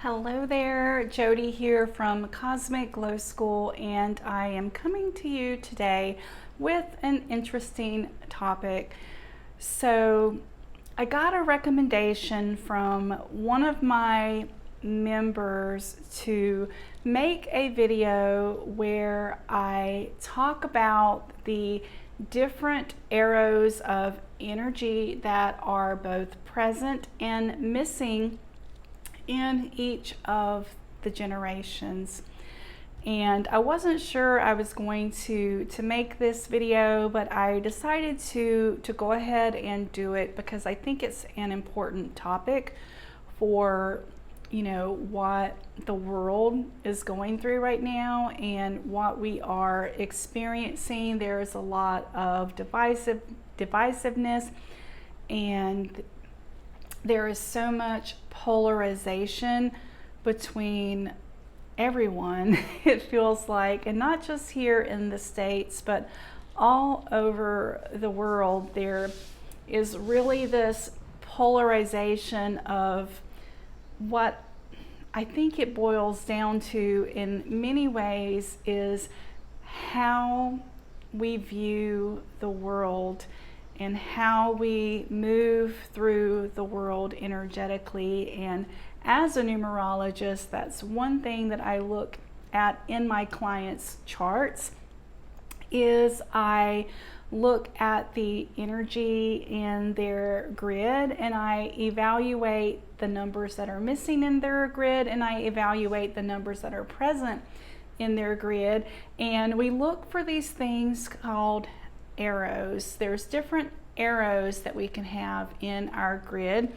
Hello there, Jody here from Cosmic Glow School, and I am coming to you today with an interesting topic. So I got a recommendation from one of my members to make a video where I talk about the different arrows of energy that are both present and missing in each of the generations. And I wasn't sure I was going to make this video, but I decided to go ahead and do it because I think it's an important topic for what the world is going through right now and what we are experiencing. There's a lot of divisiveness, and there is so much polarization between everyone, it feels like, and not just here in the States, but all over the world. There is really this polarization of what I think it boils down to in many ways is how we view the world and how we move through the world energetically. And as a numerologist, that's one thing that I look at in my clients' charts is I look at the energy in their grid and I evaluate the numbers that are missing in their grid, and I evaluate the numbers that are present in their grid. And we look for these things called arrows. There's different arrows that we can have in our grid,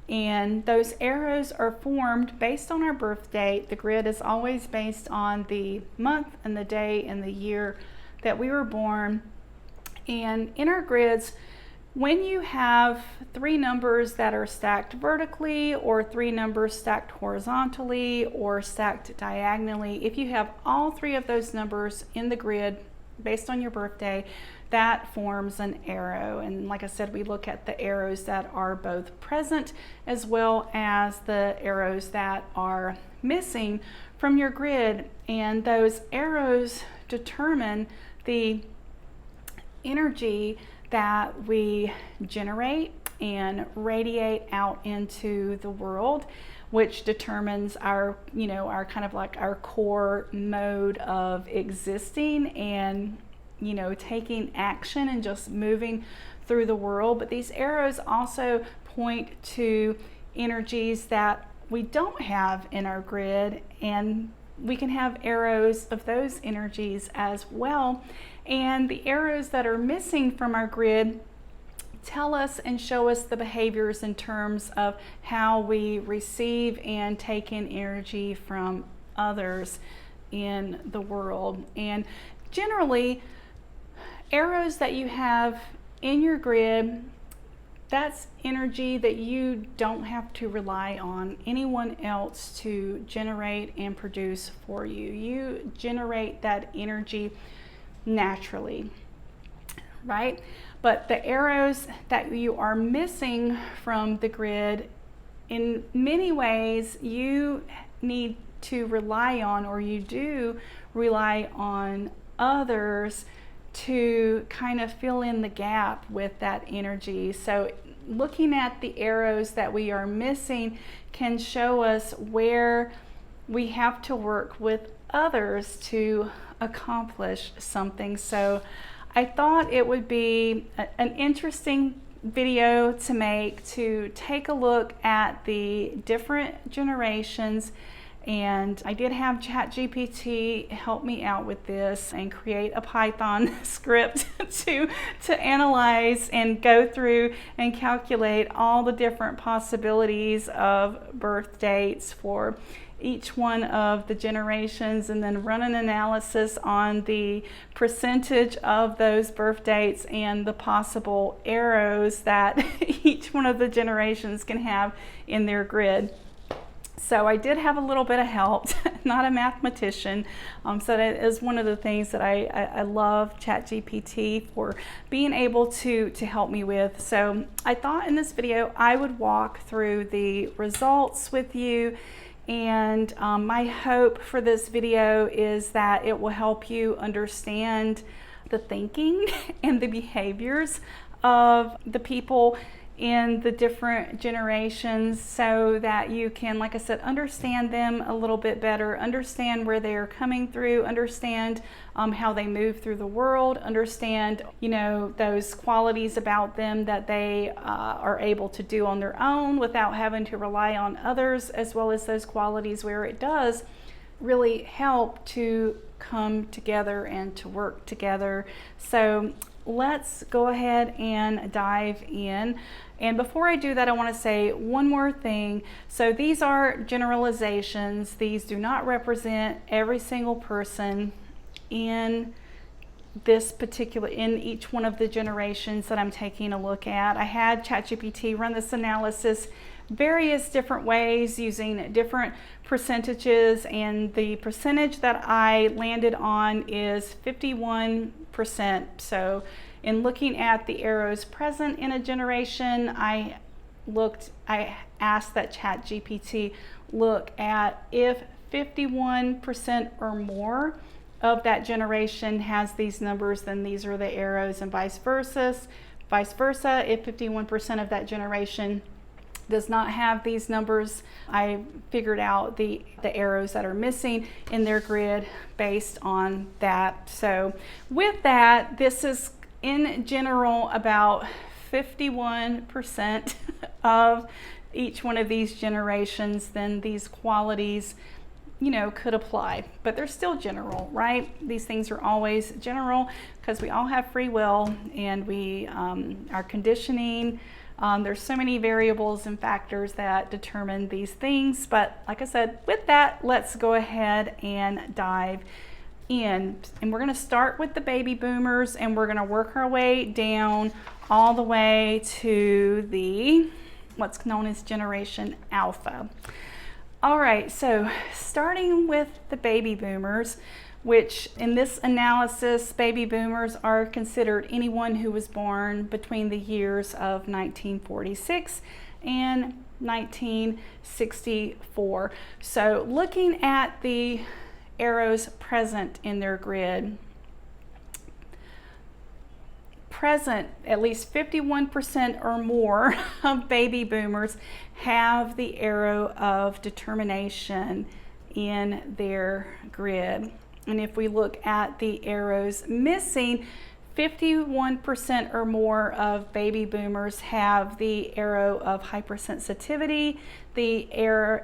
and those arrows are formed based on our birth date. The grid is always based on the month and the day and the year that we were born. And in our grids, when you have three numbers that are stacked vertically or three numbers stacked horizontally or stacked diagonally, if you have all three of those numbers in the grid based on your birthday, that forms an arrow. And like I said, we look at the arrows that are both present as well as the arrows that are missing from your grid. And those arrows determine the energy that we generate and radiate out into the world, which determines our kind of like our core mode of existing and taking action and just moving through the world. But these arrows also point to energies that we don't have in our grid, and we can have arrows of those energies as well. And the arrows that are missing from our grid tell us and show us the behaviors in terms of how we receive and take in energy from others in the world. And generally, arrows that you have in your grid, that's energy that you don't have to rely on anyone else to generate and produce for you. You generate that energy naturally, right? But the arrows that you are missing from the grid, in many ways, you need to rely on, or you do rely on others to kind of fill in the gap with that energy. So looking at the arrows that we are missing can show us where we have to work with others to accomplish something. So I thought it would be an interesting video to make, to take a look at the different generations. And I did have ChatGPT help me out with this and create a Python script to analyze and go through and calculate all the different possibilities of birth dates for each one of the generations, and then run an analysis on the percentage of those birth dates and the possible arrows that each one of the generations can have in their grid. So I did have a little bit of help, not a mathematician. So that is one of the things that I love ChatGPT for being able to help me with. So I thought in this video I would walk through the results with you And my hope for this video is that it will help you understand the thinking and the behaviors of the people in the different generations, so that you can, like I said, understand them a little bit better, understand where they are coming through, understand how they move through the world, understand, those qualities about them that they are able to do on their own without having to rely on others, as well as those qualities where it does really help to come together and to work together. So let's go ahead and dive in. And before I do that, I want to say one more thing. So these are generalizations. These do not represent every single person in each one of the generations that I'm taking a look at. I had ChatGPT run this analysis various different ways using different percentages, and the percentage that I landed on is 51%. So in looking at the arrows present in a generation, I asked that ChatGPT look at if 51% or more of that generation has these numbers, then these are the arrows, and vice versa. If 51% of that generation does not have these numbers, I figured out the arrows that are missing in their grid based on that. So with that, this is in general about 51% of each one of these generations, then these qualities could apply, but they're still general, right? These things are always general because we all have free will, and we are conditioning. There's so many variables and factors that determine these things, but like I said, with that, let's go ahead and dive in. And we're going to start with the baby boomers, and we're going to work our way down all the way to what's known as Generation Alpha. All right, so starting with the baby boomers, which in this analysis, baby boomers are considered anyone who was born between the years of 1946 and 1964. So looking at the arrows present in their grid, at least 51% or more of baby boomers have the arrow of determination in their grid. And if we look at the arrows missing, 51% or more of baby boomers have the arrow of hypersensitivity, the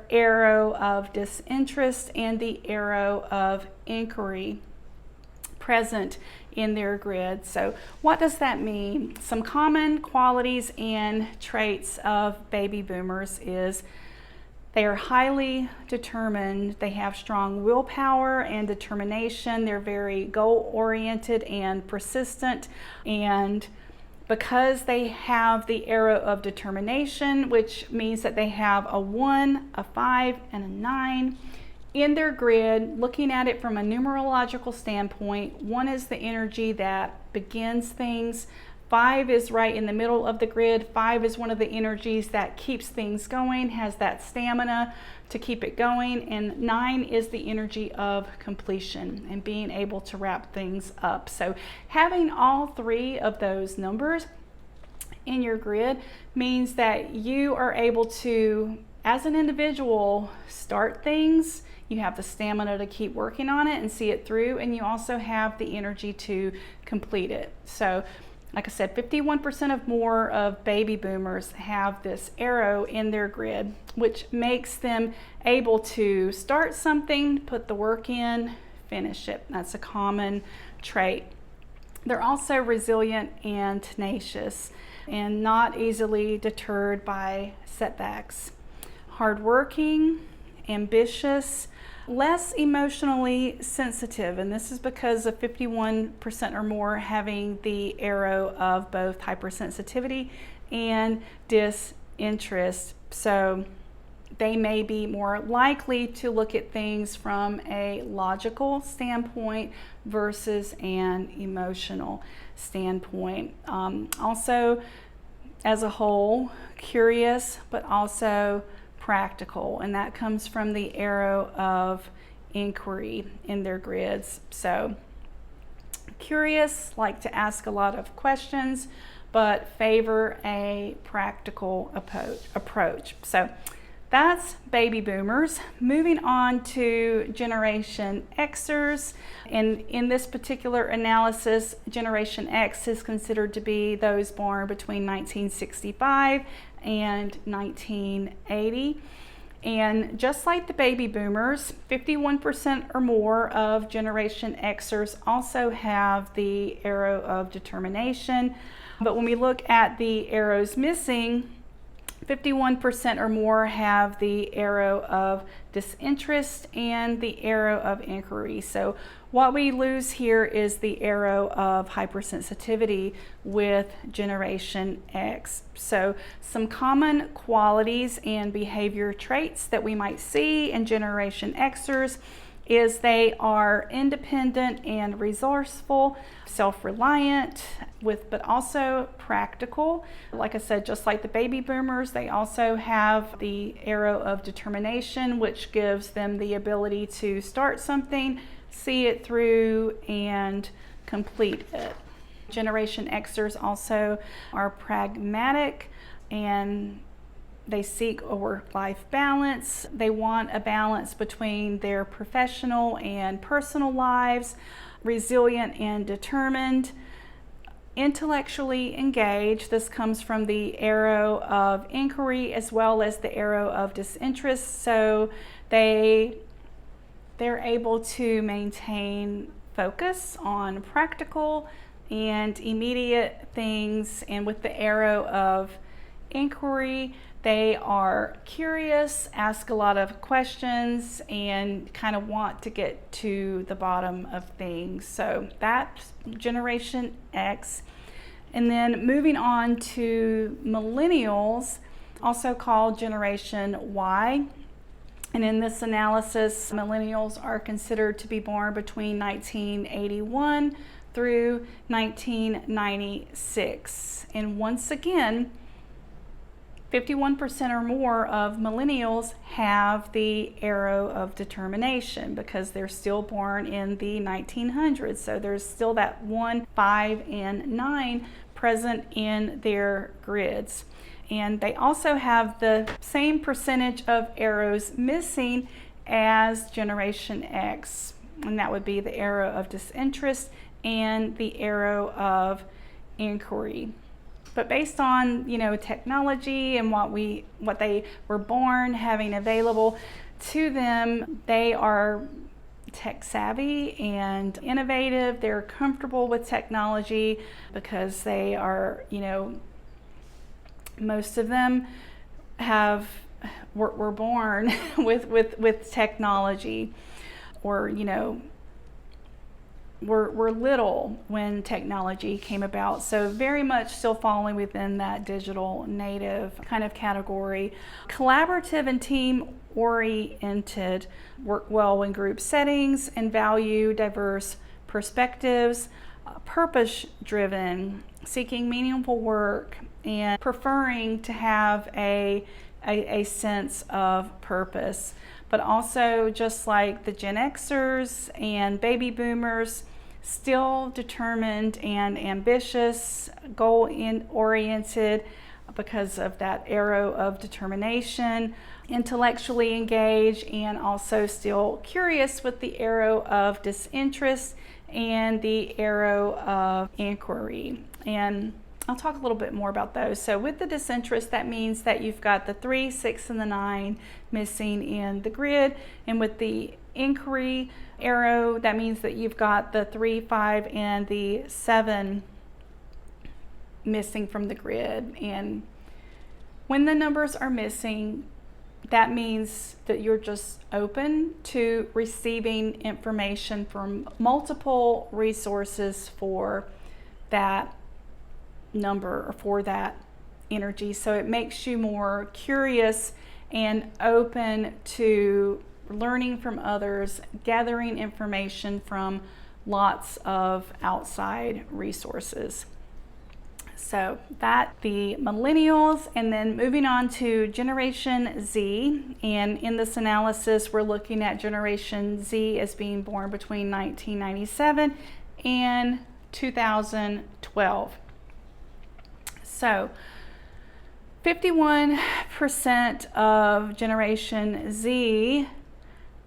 arrow of disinterest, and the arrow of inquiry present in their grid. So what does that mean? Some common qualities and traits of baby boomers is they are highly determined. They have strong willpower and determination. They're very goal-oriented and persistent. And because they have the arrow of determination, which means that they have a 1, a 5, and a 9 in their grid, looking at it from a numerological standpoint, 1 is the energy that begins things. 5 is right in the middle of the grid. 5 is one of the energies that keeps things going, has that stamina to keep it going. And 9 is the energy of completion and being able to wrap things up. So having all 3 of those numbers in your grid means that you are able to, as an individual, start things. You have the stamina to keep working on it and see it through, and you also have the energy to complete it. So like I said, 51% of more of baby boomers have this arrow in their grid, which makes them able to start something, put the work in, finish it. That's a common trait. They're also resilient and tenacious and not easily deterred by setbacks. Hardworking, ambitious, less emotionally sensitive, and this is because of 51% or more having the arrow of both hypersensitivity and disinterest. So they may be more likely to look at things from a logical standpoint versus an emotional standpoint. Also, as a whole, curious, but also practical, and that comes from the arrow of inquiry in their grids. So curious, like to ask a lot of questions, but favor a practical approach. So that's baby boomers. Moving on to Generation Xers. And in this particular analysis, Generation X is considered to be those born between 1965 and 1980. And just like the baby boomers, 51% or more of Generation Xers also have the arrow of determination. But when we look at the arrows missing, 51% or more have the arrow of disinterest and the arrow of inquiry. So what we lose here is the arrow of hypersensitivity with Generation X. So some common qualities and behavior traits that we might see in Generation Xers is they are independent and resourceful, self-reliant, but also practical. Like I said, just like the baby boomers, they also have the arrow of determination, which gives them the ability to start something, see it through, and complete it. Generation Xers also are pragmatic, and they seek a work-life balance. They want a balance between their professional and personal lives, resilient and determined, intellectually engaged. This comes from the arrow of inquiry as well as the arrow of disinterest. So they're able to maintain focus on practical and immediate things. And with the arrow of inquiry, they are curious, ask a lot of questions, and kind of want to get to the bottom of things. So that's Generation X. And then moving on to Millennials, also called Generation Y. And in this analysis, Millennials are considered to be born between 1981 through 1996. And once again, 51% or more of Millennials have the arrow of determination because they're still born in the 1900s. So there's still that 1, 5, and 9 present in their grids. And they also have the same percentage of arrows missing as Generation X. And that would be the arrow of disinterest and the arrow of inquiry. But based on, technology and what they were born having available to them, they are tech savvy and innovative. They're comfortable with technology because they are, most of them were born with technology, or were little when technology came about. So very much still falling within that digital native kind of category. Collaborative and team oriented, work well in group settings and value diverse perspectives, purpose driven, seeking meaningful work, and preferring to have a sense of purpose. But also, just like the Gen Xers and baby boomers, still determined and ambitious, goal-oriented because of that arrow of determination, intellectually engaged, and also still curious with the arrow of disinterest and the arrow of inquiry. And I'll talk a little bit more about those. So with the disinterest, that means that you've got the 3, 6, and the 9 missing in the grid. And with the inquiry arrow, that means that you've got the 3, 5, and the 7 missing from the grid. And when the numbers are missing, that means that you're just open to receiving information from multiple resources for that number or for that energy. So it makes you more curious and open to learning from others, gathering information from lots of outside resources. So that the Millennials, and then moving on to Generation Z. And in this analysis, we're looking at Generation Z as being born between 1997 and 2012. So 51% of Generation Z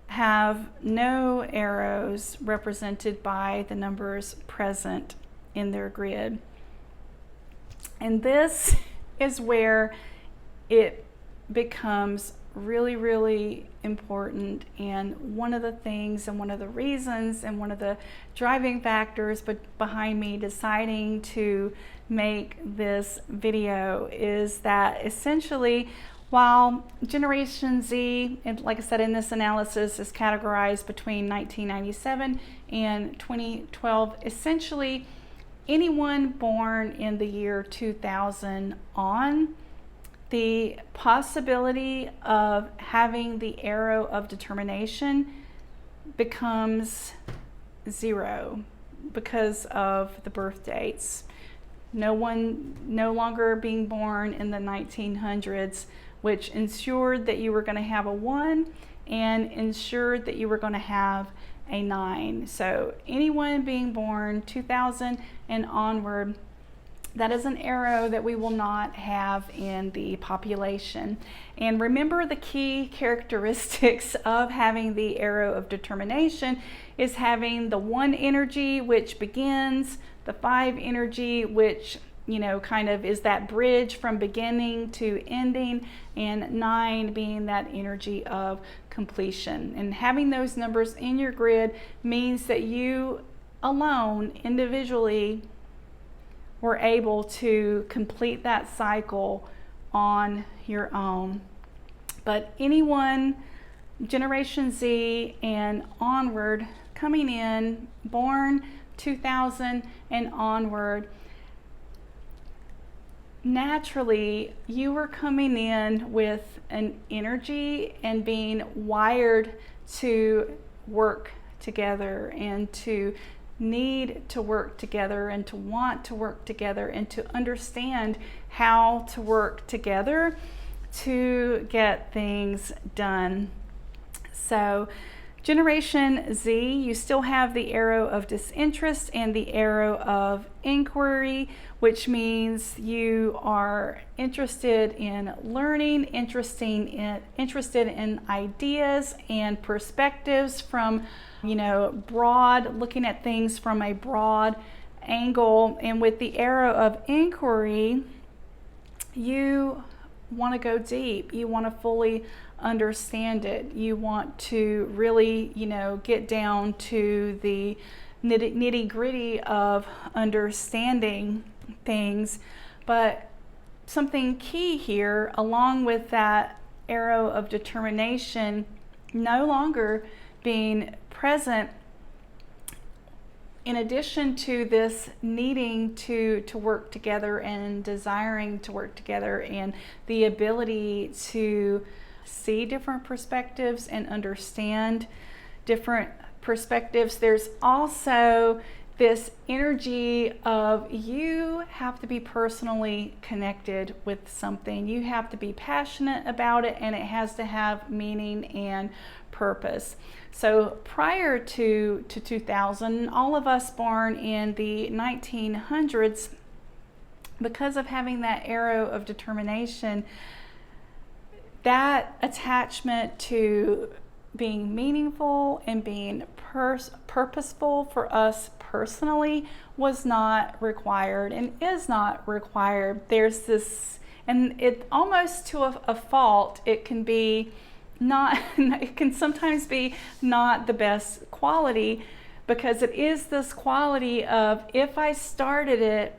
have no arrows represented by the numbers present in their grid. And this is where it becomes really, really important. And one of the things and one of the reasons and one of the driving factors behind me deciding to make this video is that essentially, while Generation Z, and like I said in this analysis, is categorized between 1997 and 2012, essentially anyone born in the year 2000 on, the possibility of having the arrow of determination becomes 0 because of the birth dates. No longer being born in the 1900s, which ensured that you were going to have a 1 and ensured that you were going to have a 9. So anyone being born 2000 and onward, that is an arrow that we will not have in the population. And remember, the key characteristics of having the arrow of determination is having the 1 energy, which begins, the 5 energy, which kind of is that bridge from beginning to ending, and 9 being that energy of completion. And having those numbers in your grid means that you alone, individually, were able to complete that cycle on your own. But anyone, Generation Z and onward, coming in, born 2000 and onward, naturally you were coming in with an energy and being wired to work together and to need to work together and to want to work together and to understand how to work together to get things done. So Generation Z, you still have the arrow of disinterest and the arrow of inquiry, which means you are interested in learning, interested in ideas and perspectives from, broad, looking at things from a broad angle. And with the arrow of inquiry, you want to go deep. You want to fully understand it. You want to really, get down to the nitty gritty of understanding things. But something key here, along with that arrow of determination no longer being present, in addition to this needing to work together and desiring to work together and the ability to see different perspectives and understand different perspectives, there's also this energy of you have to be personally connected with something. You have to be passionate about it, and it has to have meaning and purpose. So prior to 2000, all of us born in the 1900s, because of having that arrow of determination, that attachment to being meaningful and being purposeful for us personally was not required and is not required. There's this, and it almost to a fault, it can be not, it can sometimes be not the best quality, because it is this quality of, if I started it,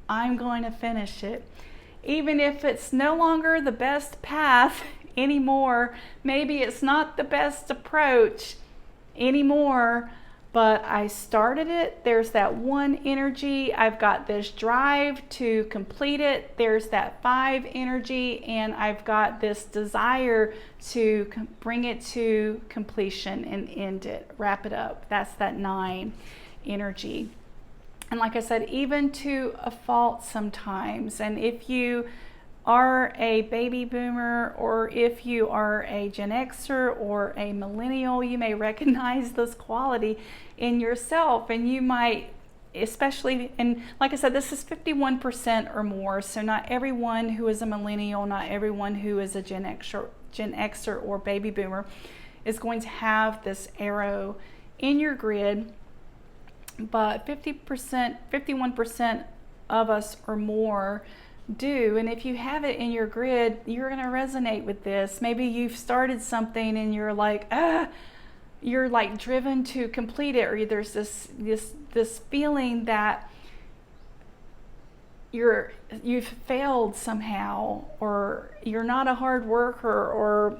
I'm going to finish it. Even if it's no longer the best path anymore, maybe it's not the best approach anymore, but I started it. There's that 1 energy. I've got this drive to complete it. There's that 5 energy, and I've got this desire to bring it to completion and end it, wrap it up. That's that 9 energy. And like I said, even to a fault sometimes. And if you are a baby boomer, or if you are a Gen Xer or a millennial, you may recognize this quality in yourself, and you might, especially, and like I said, this is 51% or more, so not everyone who is a millennial, not everyone who is a Gen Xer or baby boomer is going to have this arrow in your grid, but 50%, 51% of us or more do. And if you have it in your grid, you're going to resonate with this. Maybe you've started something and you're like, you're like driven to complete it, or there's this feeling that you've failed somehow, or you're not a hard worker, or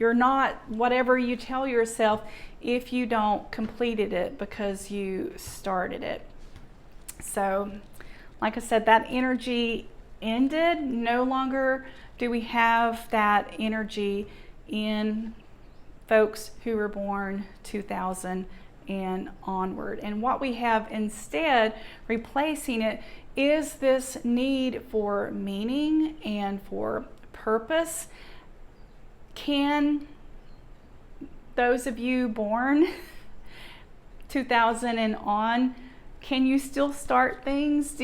you're not whatever you tell yourself if you don't completed it because you started it. So like I said, that energy ended. No longer do we have that energy in folks who were born 2000 and onward. And what we have instead, replacing it, is this need for meaning and for purpose. Can those of you born 2000 and on, can you still start things?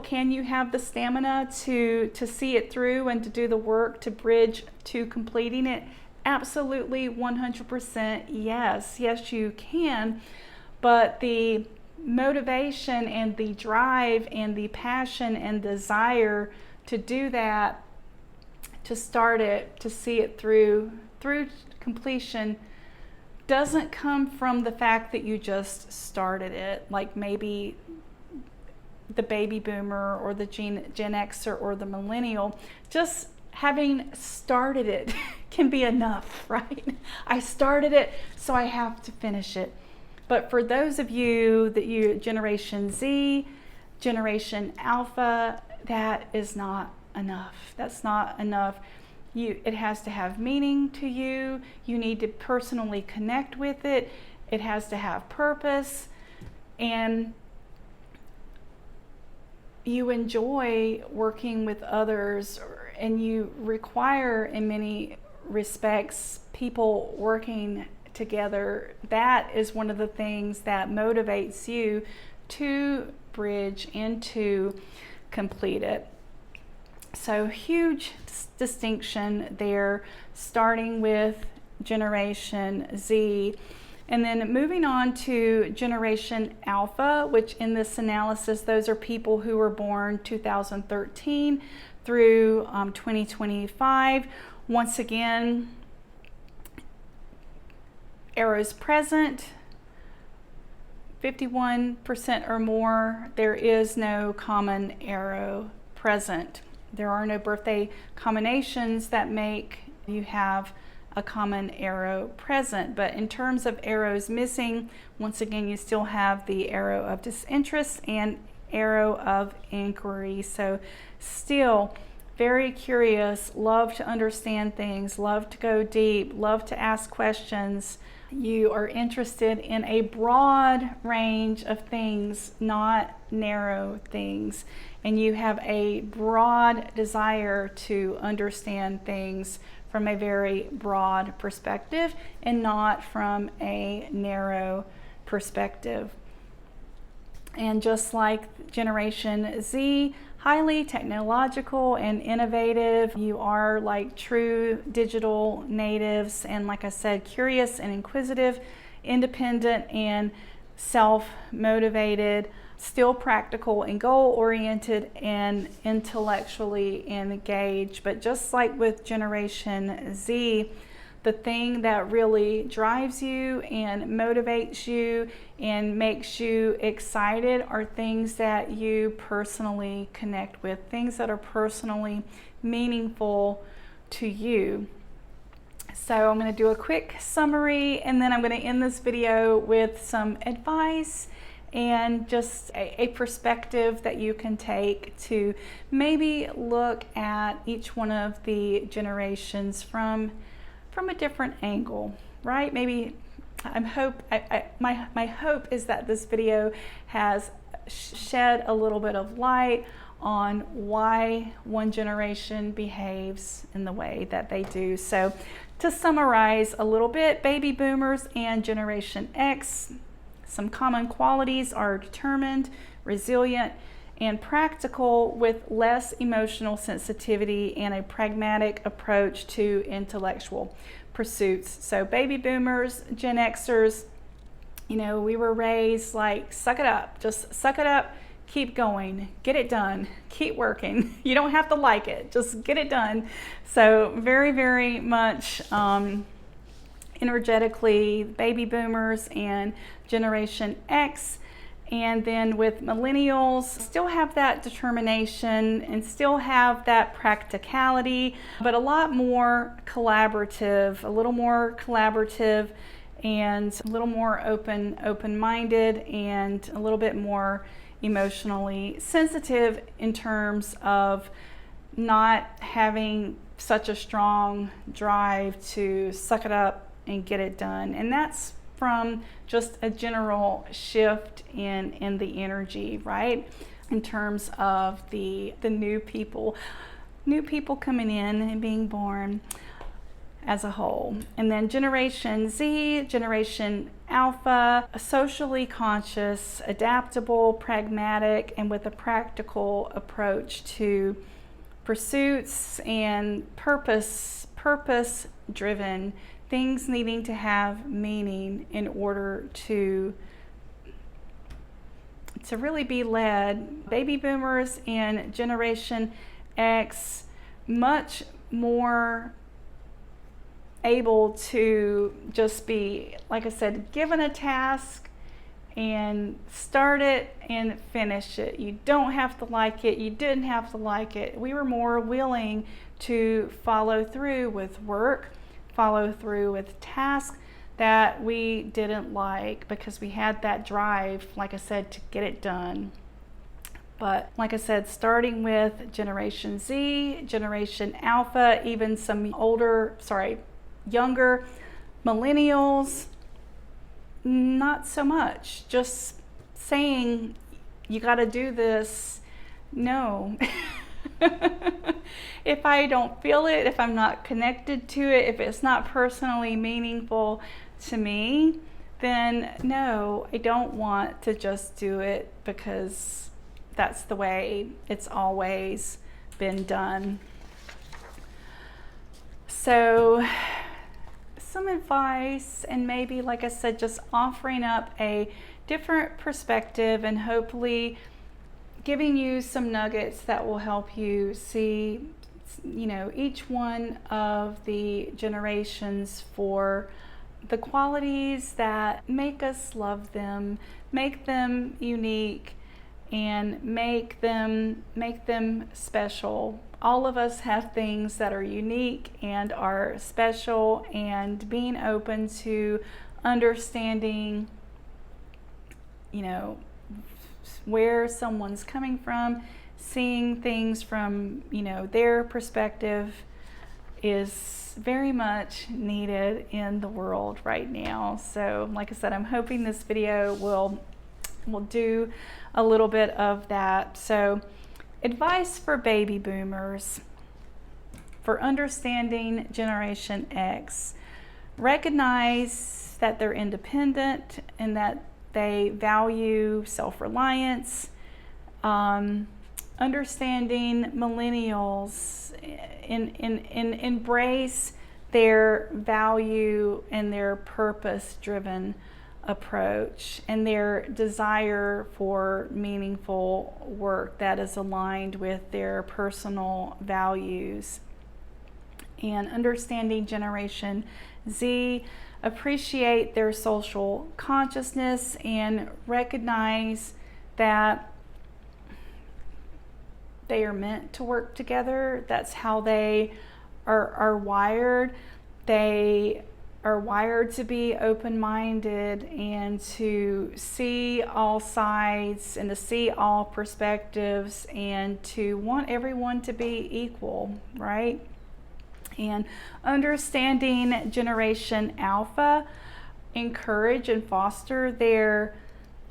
Can you have the stamina to see it through and to do the work to bridge to completing it? Absolutely, 100% yes. Yes, you can. But the motivation and the drive and the passion and desire to do that, to start it, to see it through completion, doesn't come from the fact that you just started it, like maybe the baby boomer or the Gen Xer or the millennial. Just having started it can be enough, right? I started it, so I have to finish it. But for those of you that you Generation Z, Generation Alpha, that is not enough. That's not enough. It has to have meaning to you. You need to personally connect with it. It has to have purpose. And you enjoy working with others, and you require, in many respects, people working together. That is one of the things that motivates you to bridge and to complete it. So huge distinction there, starting with Generation Z. And then moving on to Generation Alpha, which in this analysis, those are people who were born 2013 through 2025. Once again, arrows present, 51% or more. There is no common arrow present. There are no birthday combinations that make you have a common arrow present. But in terms of arrows missing, once again, you still have the arrow of disinterest and arrow of inquiry. So still very curious, love to understand things, love to go deep, love to ask questions. You are interested in a broad range of things, not narrow things. And you have a broad desire to understand things from a very broad perspective and not from a narrow perspective. And just like Generation Z, highly technological and innovative. You are like true digital natives, and like I said, curious and inquisitive, independent and self-motivated, still practical and goal-oriented and intellectually engaged. But just like with Generation Z, the thing that really drives you and motivates you and makes you excited are things that you personally connect with, things that are personally meaningful to you. So I'm going to do a quick summary, and then I'm going to end this video with some advice and just a perspective that you can take to maybe look at each one of the generations from a different angle, right? Maybe my hope is that this video has shed a little bit of light on why one generation behaves in the way that they do. So to summarize a little bit, baby boomers and Generation X, some common qualities are determined, resilient, and practical, with less emotional sensitivity and a pragmatic approach to intellectual pursuits. So baby boomers, Gen Xers, we were raised like, suck it up, just suck it up, keep going, get it done, keep working. You don't have to like it, just get it done. So very, very much energetically baby boomers and Generation X. And then with millennials, still have that determination and still have that practicality, but a lot more collaborative, a little more collaborative and a little more open-minded and a little bit more emotionally sensitive in terms of not having such a strong drive to suck it up and get it done. And that's from just a general shift in the energy, right? In terms of the new people coming in and being born as a whole. And then Generation Z, Generation Alpha, socially conscious, adaptable, pragmatic, and with a practical approach to pursuits and purpose driven, things needing to have meaning in order to really be led. Baby boomers and Generation X, much more able to just be, like I said, given a task and start it and finish it. You don't have to like it. You didn't have to like it. We were more willing to follow through with work, follow through with tasks that we didn't like, because we had that drive, like I said, to get it done. But like I said, starting with Generation Z, Generation Alpha, even some younger millennials, not so much. Just saying, you got to do this. No. If I don't feel it, if I'm not connected to it, if it's not personally meaningful to me, then no, I don't want to just do it because that's the way it's always been done. So some advice, and maybe, like I said, just offering up a different perspective and hopefully giving you some nuggets that will help you see, each one of the generations for the qualities that make us love them, make them unique, and make them special. All of us have things that are unique and are special, and being open to understanding, where someone's coming from, seeing things from, their perspective is very much needed in the world right now. So like I said, I'm hoping this video will do a little bit of that. So advice for baby boomers for understanding Generation X: recognize that they're independent and that they value self-reliance. Understanding millennials, embrace their value and their purpose-driven approach and their desire for meaningful work that is aligned with their personal values. And understanding Generation Z, appreciate their social consciousness and recognize that they are meant to work together. That's how they are wired. They are wired to be open-minded and to see all sides and to see all perspectives and to want everyone to be equal, right? And understanding Generation Alpha, encourage and foster their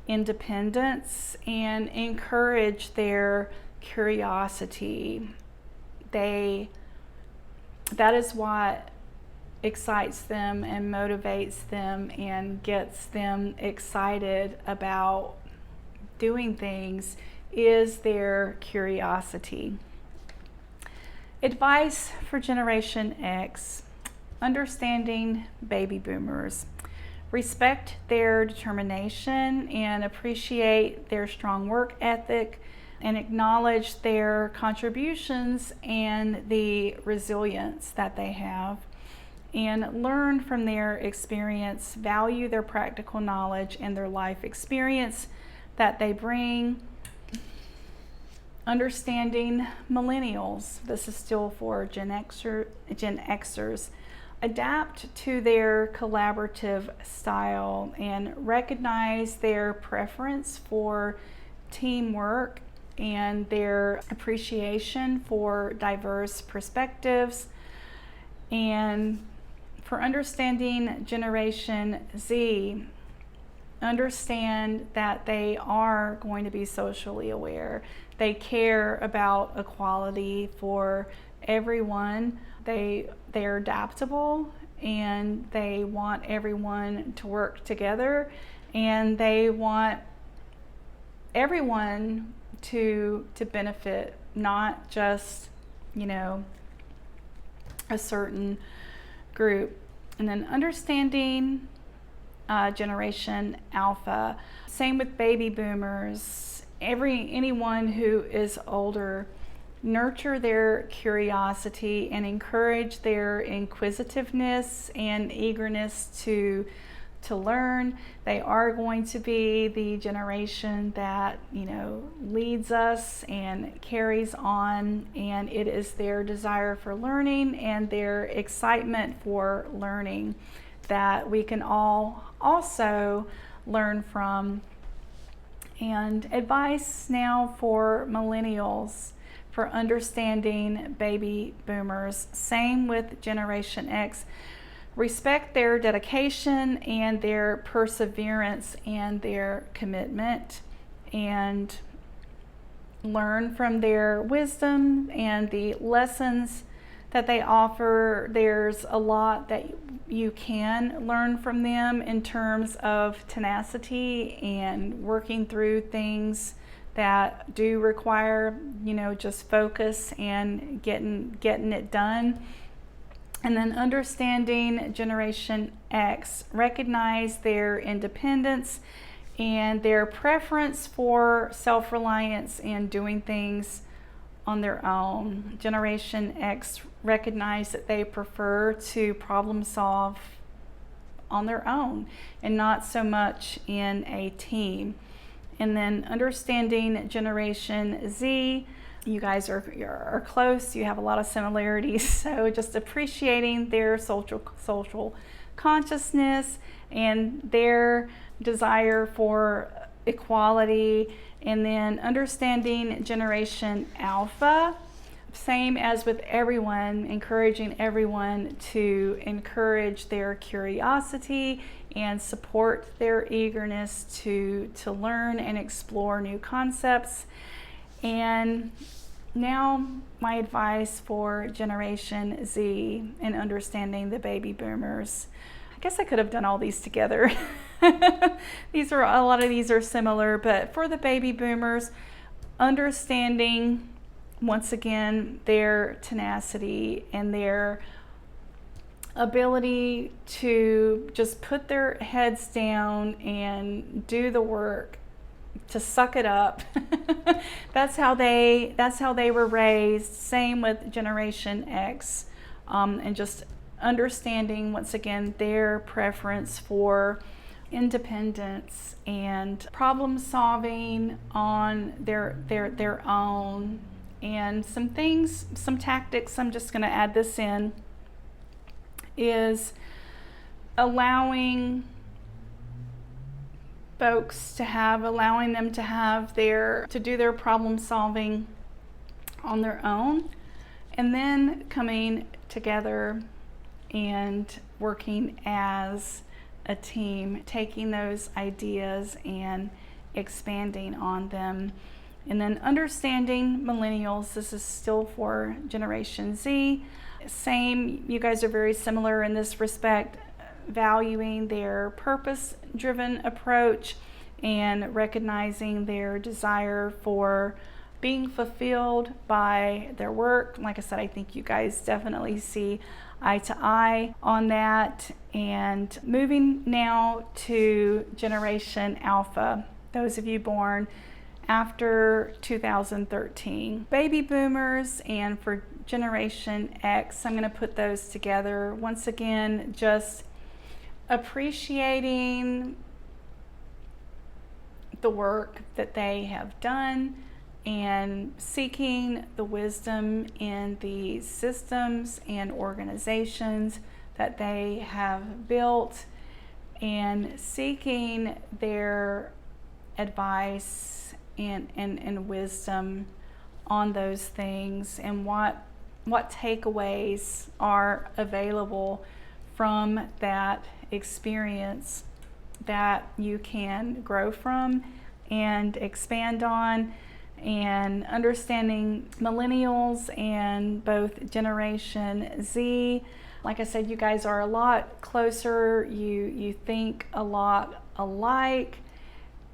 independence and encourage their curiosity. That is what excites them and motivates them and gets them excited about doing things, is their curiosity. Advice for Generation X: understanding baby boomers. Respect their determination and appreciate their strong work ethic, and acknowledge their contributions and the resilience that they have. And learn from their experience, value their practical knowledge and their life experience that they bring. Understanding millennials. This is still for Gen Xers. Adapt to their collaborative style and recognize their preference for teamwork and their appreciation for diverse perspectives. And for understanding Generation Z, understand that they are going to be socially aware. They care about equality for everyone. They're adaptable, and they want everyone to work together, and they want everyone to benefit, not just, a certain group. And then understanding Generation Alpha. Same with baby boomers. Anyone who is older, nurture their curiosity and encourage their inquisitiveness and eagerness to learn. They are going to be the generation that leads us and carries on, and it is their desire for learning and their excitement for learning that we can all also learn from. And advice now for millennials for understanding baby boomers. Same with Generation X. Respect their dedication and their perseverance and their commitment, and learn from their wisdom and the lessons that they offer. There's a lot that you can learn from them in terms of tenacity and working through things that do require, just focus and getting it done. And then understanding Generation X, recognize their independence and their preference for self-reliance and doing things on their own. Generation X recognize that they prefer to problem solve on their own and not so much in a team. And then understanding Generation Z, you guys are close, you have a lot of similarities, so just appreciating their social consciousness and their desire for equality. And then understanding Generation Alpha, same as with everyone, encouraging everyone to encourage their curiosity and support their eagerness to learn and explore new concepts. And now my advice for Generation Z and understanding the baby boomers. I guess I could have done all these together. A lot of these are similar, but for the baby boomers, understanding once again their tenacity and their ability to just put their heads down and do the work, to suck it up. That's how they were raised. Same with Generation X, and just understanding once again their preference for independence and problem solving on their own. And some tactics, I'm just going to add this in, is allowing them to do their problem solving on their own, and then coming together and working as a team, taking those ideas and expanding on them. And then understanding millennials, this is still for Generation Z. Same, you guys are very similar in this respect, valuing their purpose-driven approach and recognizing their desire for being fulfilled by their work. Like I said, I think you guys definitely see eye to eye on that. And moving now to Generation Alpha, those of you born after 2013. Baby boomers, and for Generation X, I'm going to put those together. Once again, just appreciating the work that they have done and seeking the wisdom in the systems and organizations that they have built, and seeking their advice and wisdom on those things, and what takeaways are available from that experience that you can grow from and expand on. And understanding millennials and both Generation Z, like I said, you guys are a lot closer, you think a lot alike,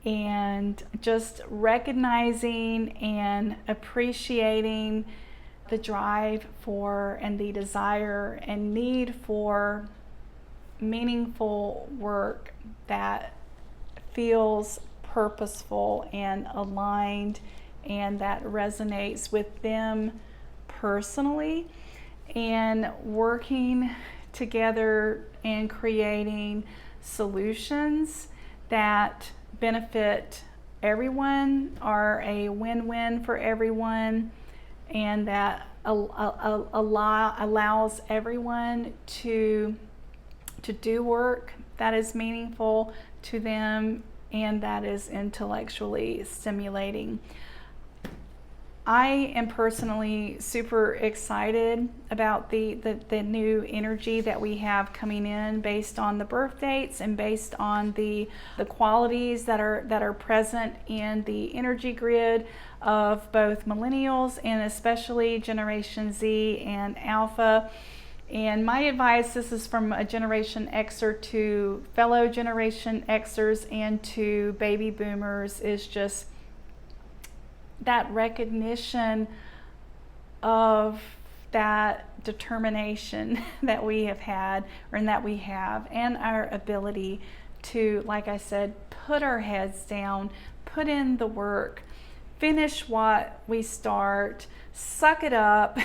and just recognizing and appreciating the drive for and the desire and need for meaningful work that feels purposeful and aligned and that resonates with them personally, and working together and creating solutions that benefit everyone, are a win-win for everyone, and that allows everyone to do work that is meaningful to them and that is intellectually stimulating. I am personally super excited about the new energy that we have coming in based on the birth dates and based on the qualities that are present in the energy grid of both millennials and especially Generation Z and Alpha. And my advice, this is from a Generation Xer to fellow Generation Xers and to baby boomers, is just that recognition of that determination that we have had, or that we have, and our ability to, like I said, put our heads down, put in the work, finish what we start, suck it up,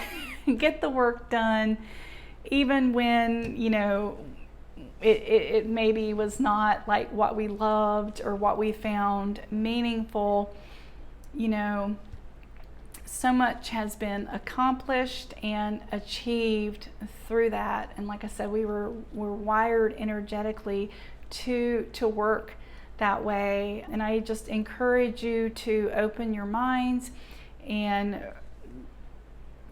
get the work done, even when, you know, it maybe was not like what we loved or what we found meaningful. You know, so much has been accomplished and achieved through that. And like I said, we're wired energetically to work that way. And I just encourage you to open your minds and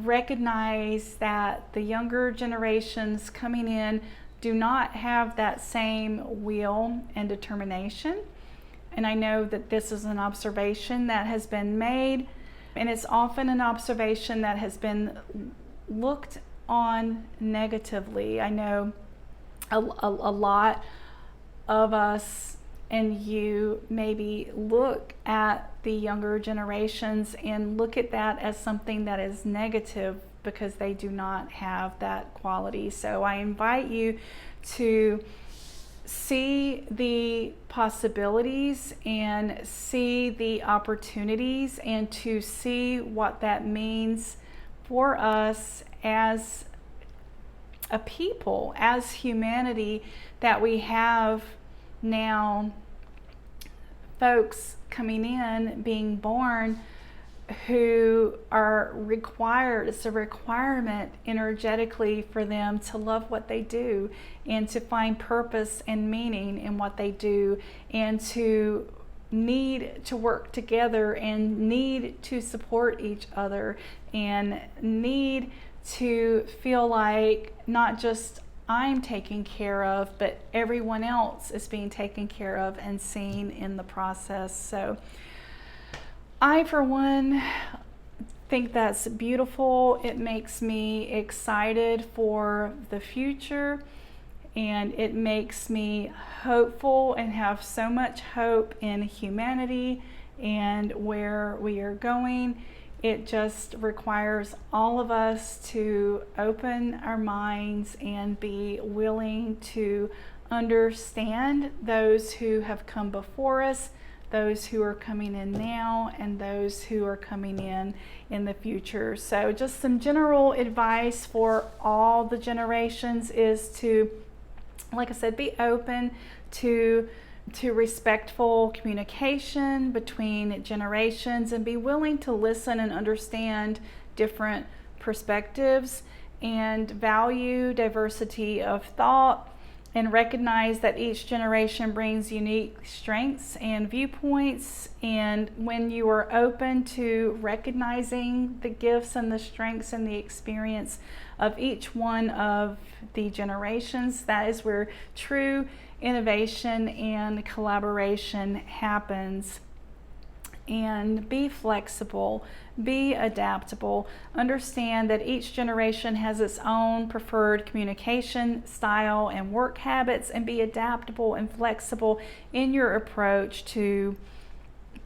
recognize that the younger generations coming in do not have that same will and determination. And I know that this is an observation that has been made, and it's often an observation that has been looked on negatively. I know a lot of us and you maybe look at the younger generations and look at that as something that is negative because they do not have that quality. So I invite you to see the possibilities and see the opportunities and to see what that means for us as a people, as humanity, that we have now folks coming in, being born, who are required, it's a requirement energetically for them to love what they do and to find purpose and meaning in what they do, and to need to work together and need to support each other and need to feel like not just I'm taken care of, but everyone else is being taken care of and seen in the process. So I, for one, think that's beautiful. It makes me excited for the future, and it makes me hopeful and have so much hope in humanity and where we are going. It just requires all of us to open our minds and be willing to understand those who have come before us, those who are coming in now, and those who are coming in the future. So just some general advice for all the generations is to, like I said, be open to respectful communication between generations, and be willing to listen and understand different perspectives, and value diversity of thought, and recognize that each generation brings unique strengths and viewpoints. And when you are open to recognizing the gifts and the strengths and the experience of each one of the generations, that is where true innovation and collaboration happens. And be flexible, be adaptable, understand that each generation has its own preferred communication style and work habits, and be adaptable and flexible in your approach to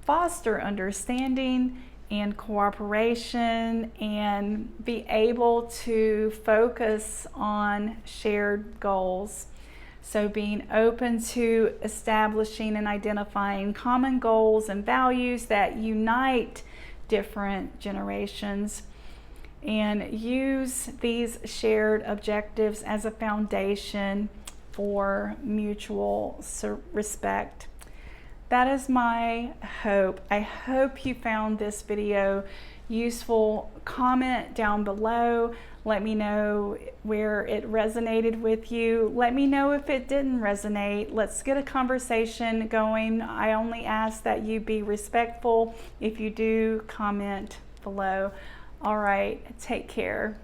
foster understanding and cooperation, and be able to focus on shared goals. So being open to establishing and identifying common goals and values that unite different generations, and use these shared objectives as a foundation for mutual respect. That is my hope. I hope you found this video useful. Comment down below. Let me know where it resonated with you. Let me know if it didn't resonate. Let's get a conversation going. I only ask that you be respectful. If you do, comment below. All right, take care.